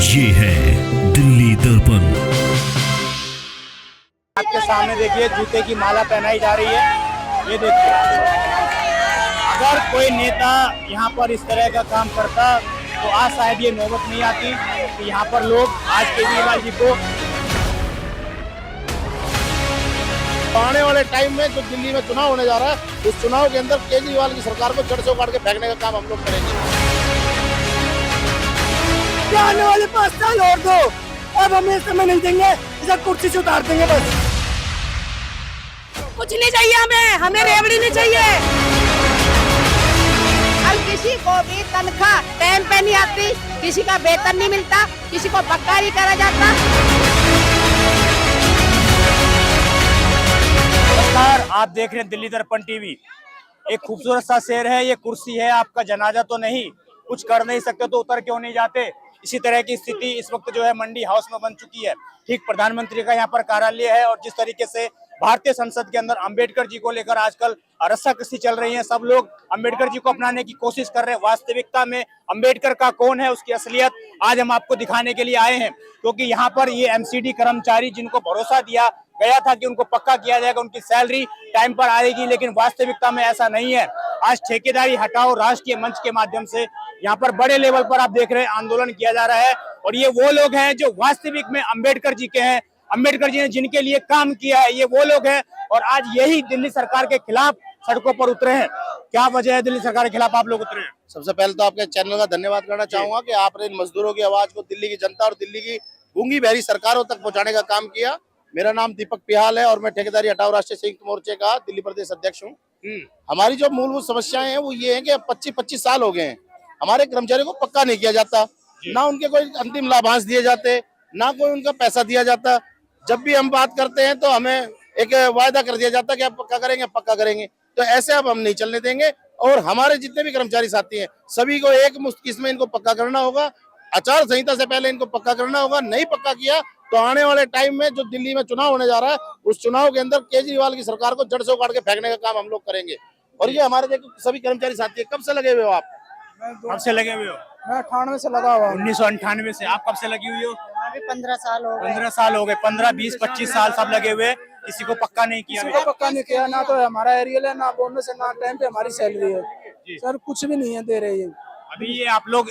ये है दिल्ली दर्पण। आपके सामने देखिए जूते की माला पहनाई जा रही है। ये देखिए, अगर कोई नेता यहाँ पर इस तरह का काम करता तो आज शायद ये नौबत नहीं आती कि यहाँ पर लोग आज केजरीवाल जी को आने वाले टाइम में जो दिल्ली में चुनाव होने जा रहा है, उस चुनाव के अंदर केजरीवाल की सरकार को जड़ से उखाड़ के फेंकने का काम हम लोग करेंगे। आने वाले 5 साल और दो, अब हमें समय नहीं देंगे, इसे कुर्सी से उतार देंगे बस। कुछ नहीं चाहिए हमें रेवड़ी नहीं चाहिए। अब किसी को भी तनख्वाह टाइम पे नहीं आती, किसी का वेतन नहीं मिलता, किसी को पक्का नहीं करा जाता। नमस्कार, आप देख रहे हैं दिल्ली दर्पण टीवी। एक खूबसूरत सा शेर है, ये कुर्सी है आपका जनाजा तो नहीं, कुछ कर नहीं सकते तो उतर क्यों नहीं जाते। इसी तरह की स्थिति इस वक्त जो है मंडी हाउस में बन चुकी है। ठीक प्रधानमंत्री का यहाँ पर कार्यालय है और जिस तरीके से भारतीय संसद के अंदर अंबेडकर जी को लेकर आजकल रस्साकसी चल रही है, सब लोग अंबेडकर जी को अपनाने की कोशिश कर रहे हैं। वास्तविकता में अंबेडकर का कौन है, उसकी असलियत आज हम आपको दिखाने के लिए आए हैं, क्योंकि यहाँ पर ये एमसीडी कर्मचारी जिनको भरोसा दिया गया था कि उनको पक्का किया जाएगा, उनकी सैलरी टाइम पर आएगी, लेकिन वास्तविकता में ऐसा नहीं है। आज ठेकेदारी हटाओ राष्ट्रीय मंच के माध्यम से यहाँ पर बड़े लेवल पर आप देख रहे हैं आंदोलन किया जा रहा है और ये वो लोग हैं जो वास्तविक में अंबेडकर जी के हैं। अंबेडकर जी ने जिनके लिए काम किया है, ये वो लोग हैं और आज यही दिल्ली सरकार के खिलाफ सड़कों पर उतरे हैं। क्या वजह है दिल्ली सरकार के खिलाफ आप लोग उतरे हैं? सबसे पहले तो आपके चैनल का धन्यवाद करना चाहूंगा कि आपने इन मजदूरों की आवाज को दिल्ली की जनता और दिल्ली की गूंगी बहरी सरकारों तक पहुंचाने का काम किया। मेरा नाम दीपक पिहाल है और मैं ठेकेदारी हटाओ राष्ट्रीय संयुक्त मोर्चे का दिल्ली प्रदेश अध्यक्ष हूँ। हमारी जो मूलभूत समस्याएं हैं वो ये है कि 25-25 साल हो गए हैं, हमारे कर्मचारियों को पक्का नहीं किया जाता, ना उनके कोई अंतिम लाभांश दिए जाते, ना कोई उनका पैसा दिया जाता। जब भी हम बात करते हैं तो हमें एक वायदा कर दिया जाता है कि आप पक्का करेंगे पक्का करेंगे, तो ऐसे अब हम नहीं चलने देंगे। और हमारे जितने भी कर्मचारी साथी हैं सभी को एक मुश्त किस्त में इनको पक्का करना होगा, आचार संहिता से पहले इनको पक्का करना होगा। नहीं पक्का किया तो आने वाले टाइम में जो दिल्ली में चुनाव होने जा रहा है, उस चुनाव के अंदर केजरीवाल की सरकार को जड़ से उखाड़ के फेंकने का काम हम लोग करेंगे। और ये हमारे देखो सभी कर्मचारी साथी है। कब से लगे हुए हो आप? कब से लगे हुए हो? मैं 98 से लगा हुआ। 1998 से। आप कब से लगी हुई हो? अभी 15 साल हो गए। 15 साल हो गए। 15, 20, 25 साल सब लगे हुए, किसी को पक्का नहीं किया। किसी को पक्का नहीं किया, ना तो हमारा एरियल है, ना बोनस है, ना टाइम पे हमारी सैलरी है सर, कुछ भी नहीं है दे रही है। अभी ये आप लोग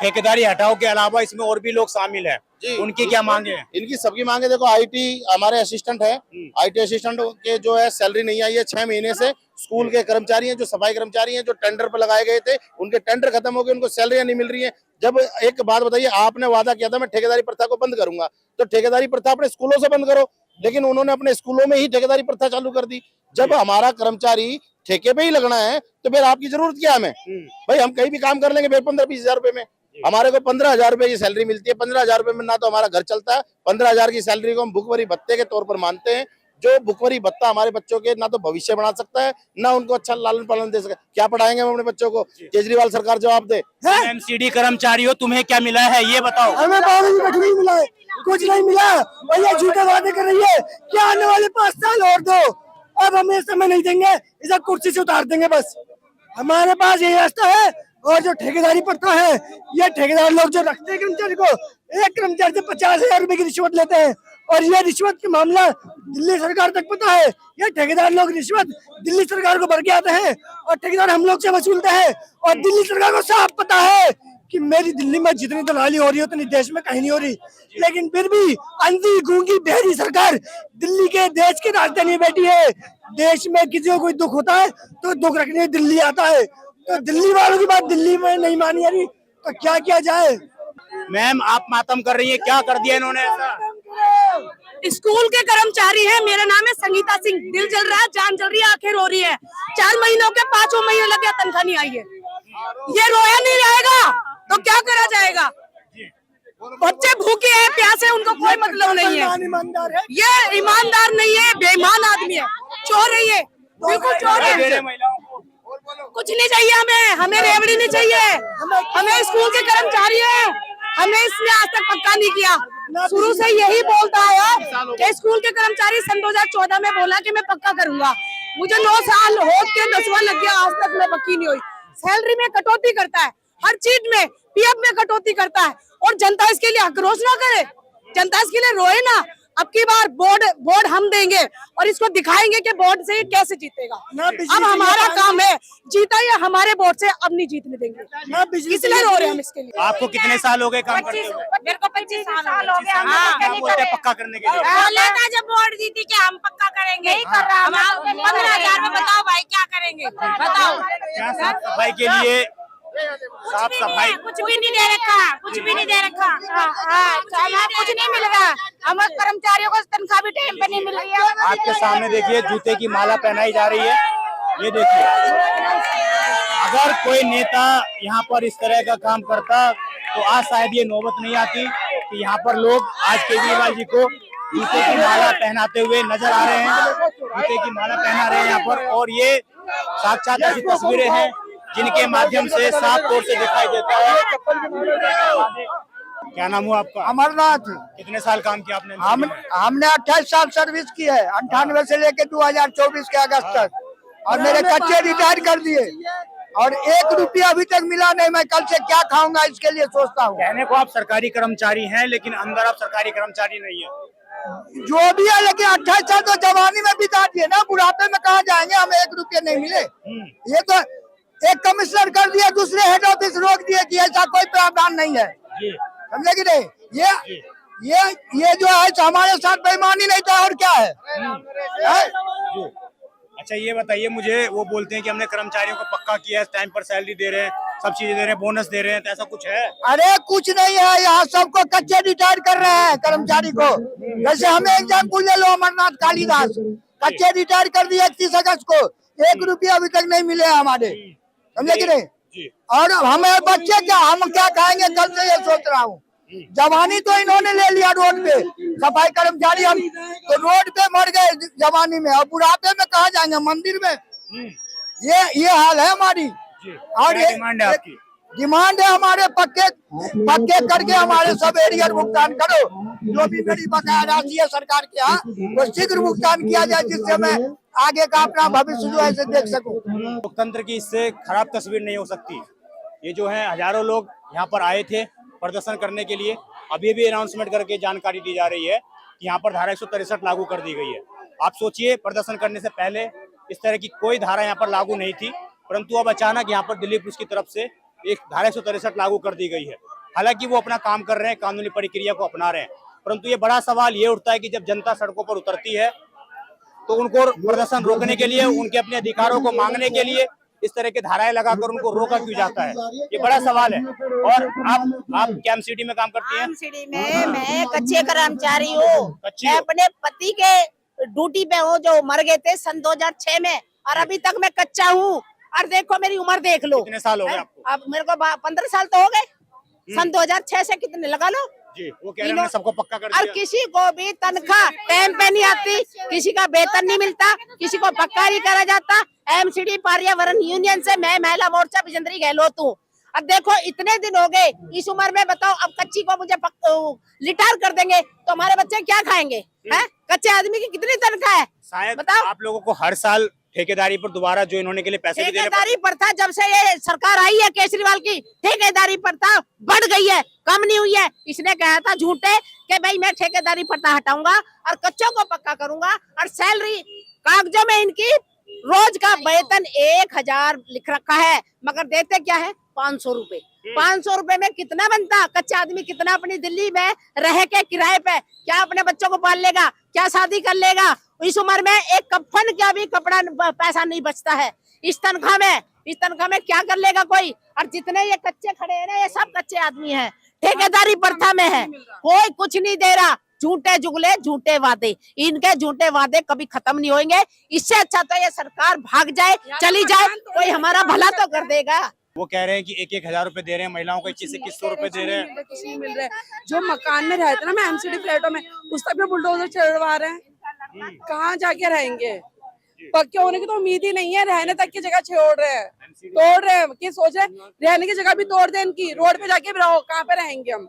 ठेकेदारी हटाओ के अलावा इसमें और भी लोग शामिल हैं, उनकी क्या मांगे हैं? इनकी सबकी मांगे देखो, आईटी हमारे असिस्टेंट है, आईटी असिस्टेंट के जो है सैलरी नहीं आई है 6 महीने से। स्कूल के कर्मचारी हैं, जो सफाई कर्मचारी हैं, जो टेंडर पर लगाए गए थे, उनके टेंडर खत्म हो गए, उनको सैलरियां नहीं मिल रही है। जब एक बात बताइए, आपने वादा किया था मैं ठेकेदारी प्रथा को बंद करूंगा, तो ठेकेदारी प्रथा अपने स्कूलों से बंद करो, लेकिन उन्होंने अपने स्कूलों में ही ठेकेदारी प्रथा चालू कर दी। जब हमारा कर्मचारी ठेके पे ही लगना है तो फिर आपकी जरूरत क्या हमें? भाई हम कहीं भी काम कर लेंगे फिर 15-20 हजार रुपए में। हमारे को 15,000 रुपए की सैलरी मिलती है। 15,000 रुपए में ना तो हमारा घर चलता है, 15,000 की सैलरी को हम भुखमरी भत्ते के तौर पर मानते हैं। जो भुखमरी भत्ता हमारे बच्चों के ना तो भविष्य बना सकता है, ना उनको अच्छा लालन पालन दे सकता है। क्या पढ़ाएंगे हम अपने बच्चों को? केजरीवाल सरकार जवाब दे। एमसीडी कर्मचारी हो, तुम्हें क्या मिला है ये बताओ? हमें कुछ नहीं मिला है, कुछ नहीं मिला और ये झूठे वादे कर रही है कि आने वाले 5 साल और दो, अब हमें समय नहीं देंगे, इसे कुर्सी से उतार देंगे बस। हमारे पास यही रास्ता है। और जो ठेकेदारी प्रथा है, ये ठेकेदार लोग जो रखते हैं कर्मचारी को, एक कर्मचारी से 50,000 रुपए की रिश्वत लेते हैं और ये रिश्वत का मामला दिल्ली सरकार तक पता है। ये ठेकेदार लोग रिश्वत दिल्ली सरकार को भर के आते हैं और ठेकेदार हम लोग से वसूलते हैं और दिल्ली सरकार को साफ पता है कि मेरी दिल्ली में जितनी दलाली हो रही है उतनी देश में कहीं नहीं हो रही, लेकिन फिर भी अंधी गूंगी बहरी सरकार दिल्ली के देश की राजधानी बैठी है। देश में किसी को कोई दुख होता है तो दुख रखने दिल्ली आता है, तो दिल्ली वालों की बात दिल्ली में नहीं मानी जा रही तो क्या किया जाए? मैम आप मातम कर रही है, क्या कर दिया इन्होंने ऐसा? स्कूल के कर्मचारी हैं, मेरा नाम है संगीता सिंह। दिल जल रहा है, जान जल रही है, आंखें रो रही है। 4 महीनों के 5 महीने लगे, तनख्वाह नहीं आई है। ये रोया नहीं रहेगा तो क्या करा जाएगा? बच्चे भूखे हैं, प्यासे, उनको कोई मतलब नहीं है। ये ईमानदार नहीं है, बेईमान आदमी है, चोर है ये, बिल्कुल चोर है। कुछ नहीं चाहिए हमें रेवड़ी नहीं चाहिए। हमें स्कूल के कर्मचारी हैं, हमें इसने आज तक पक्का नहीं किया। शुरू से यही बोलता है कि स्कूल के कर्मचारी सन 2014 में बोला कि मैं पक्का करूंगा। मुझे 9 साल हो के 10वां लग गया, आज तक मैं पक्की नहीं हुई। सैलरी में कटौती करता है, हर चीज में पीएफ में कटौती करता है और जनता इसके लिए आक्रोश ना करे, जनता इसके लिए रोए ना। अब की बार बोर्ड हम देंगे और इसको दिखाएंगे कि बोर्ड से ये कैसे जीतेगा। अब हमारा काम है, जीता ये हमारे बोर्ड से, अब नहीं जीतने देंगे। इसलिए रो रहे हैं हम इसके लिए। आपको कितने साल हो गए काम करते हुए? मेरे को 25 साल हो गए। क्या बोलते हैं पक्का करने के लिए? बोले था जब बोर्ड जीती कि हम पक्का करेंगे, नहीं कर रहा। 15,000 में बताओ भाई क्या करेंगे, बताओ। क्या साफ सफाई के लिए? साफ सफाई कुछ भी नहीं दे रखा, कुछ भी नहीं दे रखा। कुछ नहीं मिल रहा, हम कर्मचारियों को तनख्वाह भी टाइम पे नहीं मिल रही है। आपके सामने देखिए जूते की माला पहनाई जा रही है, ये देखिए। अगर कोई नेता यहाँ पर इस तरह का काम करता तो आज शायद ये नौबत नहीं आती कि यहाँ पर लोग आज केजरीवाल जी को जूते की माला पहनाते हुए नजर आ रहे हैं। जूते की माला पहना रहे हैं यहाँ पर, और ये साक्षात ऐसी तस्वीरें हैं जिनके माध्यम से साफ तौर से दिखाई देता है। क्या नाम हुआ आपका? अमरनाथ। कितने साल काम किया आपने? हमने 28 साल सर्विस की है, 98 से लेके 2024 के अगस्त तक, और मेरे कच्चे रिटायर कर दिए और 1 रुपया अभी तक मिला नहीं। मैं कल से क्या खाऊंगा इसके लिए सोचता हूँ। कहने को आप सरकारी कर्मचारी हैं, लेकिन अंदर आप सरकारी कर्मचारी नहीं है। जो भी है, लेकिन 28 साल तो जवानी में बिता दिए ना, बुढ़ापे में कहाँ जाएंगे? हमें 1 रुपया नहीं मिले। ये तो एक कमिश्नर कर दिया, दूसरे हेड ऑफिस रोक दिए कि ऐसा कोई प्रावधान नहीं है, समझे कि नहीं? ये जो है हमारे साथ बेईमानी नहीं था और क्या है? अच्छा ये बताइए मुझे, वो बोलते हैं कि हमने कर्मचारियों को पक्का किया है, टाइम पर सैलरी दे रहे हैं, सब चीजें दे रहे हैं, बोनस दे रहे हैं, तो ऐसा कुछ है? अरे कुछ नहीं है, यहाँ सबको कच्चे रिटायर कर रहे हैं कर्मचारी को। जैसे हमें एग्जाम्पल ले लो, अमरनाथ कालीदास कच्चे रिटायर कर दिए 31 अगस्त को, 1 रुपया अभी तक नहीं मिले हमारे, समझे कि नहीं? और हमें बच्चे क्या, हम क्या खाएंगे? कल से ये सोच रहा हूँ। जवानी तो इन्होंने ले लिया रोड पे, सफाई कर्मचारी हम तो रोड पे मर गए जवानी में, और बुढ़ापे में कहाँ जाएंगे? मंदिर में। ये हाल है हमारी। और ये डिमांड है आपकी? डिमांड है हमारे पक्के करके हमारे सब एरियर भुगतान करो। जो भी मेरी बकाया राशि है सरकार के यहाँ, वो शीघ्र भुगतान किया जाए, जिससे मैं आगे का अपना भविष्य जो है इसे देख सकूं। लोकतंत्र की इससे खराब तस्वीर नहीं हो सकती। ये जो है हजारों लोग यहाँ पर आए थे प्रदर्शन करने के लिए। अभी भी अनाउंसमेंट करके जानकारी दी जा रही है कि यहाँ पर धारा 163 लागू कर दी गई है। आप सोचिए, प्रदर्शन करने से पहले इस तरह की कोई धारा यहाँ पर लागू नहीं थी, परंतु अब अचानक यहाँ पर दिल्ली पुलिस की तरफ से एक धारा 163 लागू कर दी गई है। हालांकि वो अपना काम कर रहे हैं, कानूनी प्रक्रिया को अपना रहे हैं, परंतु ये बड़ा सवाल ये उठता है कि जब जनता सड़कों पर उतरती है तो उनको प्रदर्शन रोकने के लिए, उनके अपने अधिकारों को मांगने के लिए इस तरह के धाराएं लगाकर उनको रोका क्यों जाता है? ये बड़ा सवाल है। और आप क्या एमसीडी में काम करती हैं? एमसीडी में मैं कच्चे कर्मचारी हूँ। मैं अपने पति के ड्यूटी पे हूँ जो मर गए थे सन 2006 में, और अभी तक मैं कच्चा हूँ। और देखो मेरी उम्र देख लो। कितने साल हो गए आपको? अब मेरे को 15 साल तो हो गए। सन 2006 से कितने लगा लो जी। वो कह रहे हैं सबको पक्का कर दिया। और किसी को भी तनख्वाह टाइम पे नहीं आती, किसी का वेतन नहीं मिलता, किसी को पक्का नहीं करा जाता। एमसीडी पर्यावरण यूनियन से मैं महिला मोर्चा बिजेंद्री गहलोत हूँ। अब देखो इतने दिन हो गए, इस उम्र में बताओ, अब कच्ची को मुझे रिटायर कर देंगे तो हमारे बच्चे क्या खाएंगे? हैं? कच्चे आदमी की कितनी तनख्वाह है शायद बताओ? आप लोगों को हर साल ठेकेदारी पर दोबारा ज्वाइन होने के लिए पैसे भी देने ठेकेदारी प्रथा जब से ये सरकार आई है केजरीवाल की, ठेकेदारी प्रथा बढ़ गई है, कम नहीं हुई है। इसने कहा था झूठे कि भाई मैं ठेकेदारी प्रथा हटाऊंगा और कच्चों को पक्का करूंगा, और सैलरी कागजों में इनकी रोज का वेतन 1000 लिख रखा है, मगर देते क्या है? 500 रुपए। 500 रुपए में कितना बनता? कच्चा आदमी कितना अपनी दिल्ली में रह के किराए पे क्या अपने बच्चों को पाल लेगा? क्या शादी कर लेगा? इस उम्र में एक कफन का भी कपड़ा पैसा नहीं बचता है इस तनख्वाह में क्या कर लेगा कोई? और जितने ये कच्चे खड़े हैं ना, ये सब कच्चे आदमी हैं, ठेकेदारी प्रथा में है, कोई कुछ नहीं दे रहा। झूठे जुगले, झूठे वादे, इनके झूठे वादे कभी खत्म नहीं होंगे। इससे अच्छा तो ये सरकार भाग जाए, चली जाए, कोई हमारा भला तो कर देगा। वो कह रहे हैं कि 1,000 रुपए दे रहे हैं, महिलाओं को 2100 रुपए दे रहे हैं। कुछ नहीं मिल रहा है। जो मकान में रहते ना, मैं एमसीडी फ्लैटों में, उस तक भी बुलडोजर चढ़वा रहे हैं। कहाँ जाके रहेंगे? पक्के होने की तो उम्मीद ही नहीं है, रहने तक की जगह छोड़ रहे हैं, तोड़ रहे हैं। कि सोच रहे रहने की जगह भी तोड़ दे इनकी, रोड पे जाके रहो, कहाँ पे रहेंगे हम?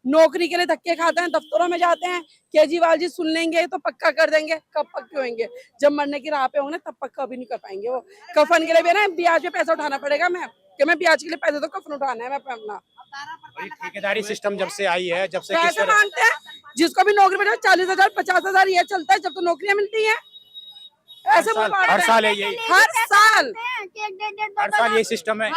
नौकरी के लिए धक्के खाते हैं, दफ्तरों में जाते हैं, केजरीवाल जी सुन लेंगे तो पक्का कर देंगे। कब पक्के होंगे? जब मरने की राह पे होंगे तब पक्का भी नहीं कर पाएंगे। वो कफन के लिए भी ना ब्याज पे पैसा उठाना पड़ेगा। मैं के मैं ब्याज के लिए पैसे तो कफन उठाना है मैं अपना। और ये ठेकेदारी सिस्टम जब से आई है, जब से किस पैसे तरह मांगते हैं, जिसको भी नौकरी मिले 40,000 50,000 ये चलता है जब तो नौकरियां मिलती हैं। ऐसे हर साल है यही, हर साल हर साल यही सिस्टम है।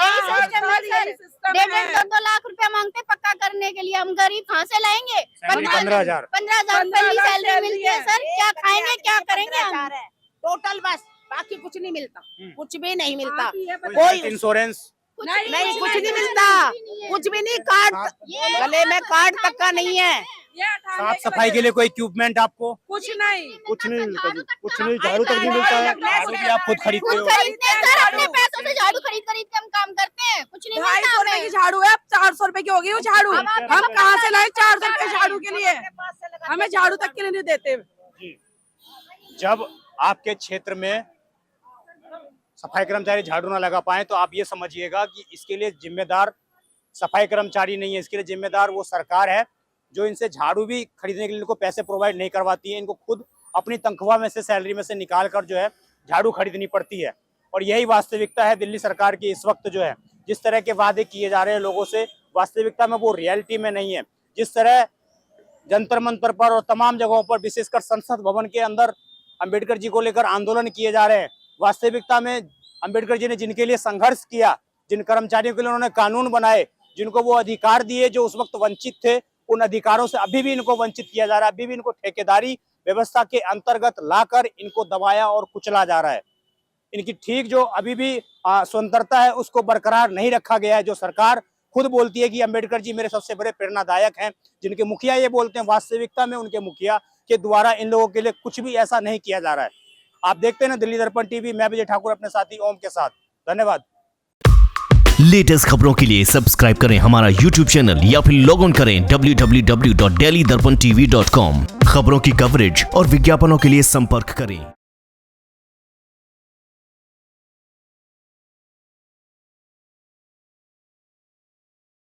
डेढ़ 2 लाख रुपया मांगते पक्का करने के लिए। हम गरीब कहाँ से लाएंगे? 15,000 पहली सैलरी मिलती है सर, क्या खाएंगे क्या करेंगे हम? टोटल बस, बाकी कुछ नहीं मिलता, कुछ भी नहीं मिलता, कोई कोई इंश्योरेंस नहीं, कुछ नहीं मिलता, कुछ भी नहीं। कार्ड गले में कार्ड तक का नहीं है। साफ सफाई के लिए कोई इक्विपमेंट आपको कुछ नहीं मिलता जी, कुछ नहीं, झाड़ू तक नहीं मिलता है। झाड़ू भी आप खुद खरीदते हो? खरीदते हैं सर, अपने पैसों से झाड़ू खरीद के हम काम करते हैं। कुछ नहीं 250 रुपए की मिलता झाड़ू है, 400 रुपए की होगी वो झाड़ू। हम कहाँ से लाए 400 रुपए झाड़ू के लिए? हमें झाड़ू तक के लिए नहीं देते। जब आपके क्षेत्र में सफाई कर्मचारी झाड़ू ना लगा पाए तो आप ये समझिएगा कि इसके लिए जिम्मेदार सफाई कर्मचारी नहीं है, इसके लिए जिम्मेदार वो सरकार है जो इनसे झाड़ू भी खरीदने के लिए इनको पैसे प्रोवाइड नहीं करवाती है। इनको खुद अपनी तनख्वाह में से, सैलरी में से निकाल कर जो है झाड़ू खरीदनी पड़ती है। और यही वास्तविकता है दिल्ली सरकार की इस वक्त जो है। जिस तरह के वादे किए जा रहे हैं लोगों से, वास्तविकता में वो रियलिटी में नहीं है। जिस तरह जंतर मंतर पर और तमाम जगहों पर, विशेषकर संसद भवन के अंदर अम्बेडकर जी को लेकर आंदोलन किए जा रहे हैं, वास्तविकता में अम्बेडकर जी ने जिनके लिए संघर्ष किया, जिन कर्मचारियों के लिए उन्होंने कानून बनाए, जिनको वो अधिकार दिए जो उस वक्त वंचित थे, उन अधिकारों से अभी भी इनको वंचित किया जा रहा है। अभी भी इनको ठेकेदारी व्यवस्था के अंतर्गत लाकर इनको दबाया और कुचला जा रहा है। इनकी ठीक जो अभी भी स्वतंत्रता है उसको बरकरार नहीं रखा गया है। जो सरकार खुद बोलती है कि अम्बेडकर जी मेरे सबसे बड़े प्रेरणादायक हैं, जिनके मुखिया ये बोलते हैं, वास्तविकता में उनके मुखिया के द्वारा इन लोगों के लिए कुछ भी ऐसा नहीं किया जा रहा है। आप देखते हैं ना दिल्ली दर्पण टीवी, मैं विजय ठाकुर अपने साथी ओम के साथ। धन्यवाद। लेटेस्ट खबरों के लिए सब्सक्राइब करें हमारा YouTube चैनल या फिर लॉग ऑन करें www.delhidarpantv.com। खबरों की कवरेज और विज्ञापनों के लिए संपर्क करें।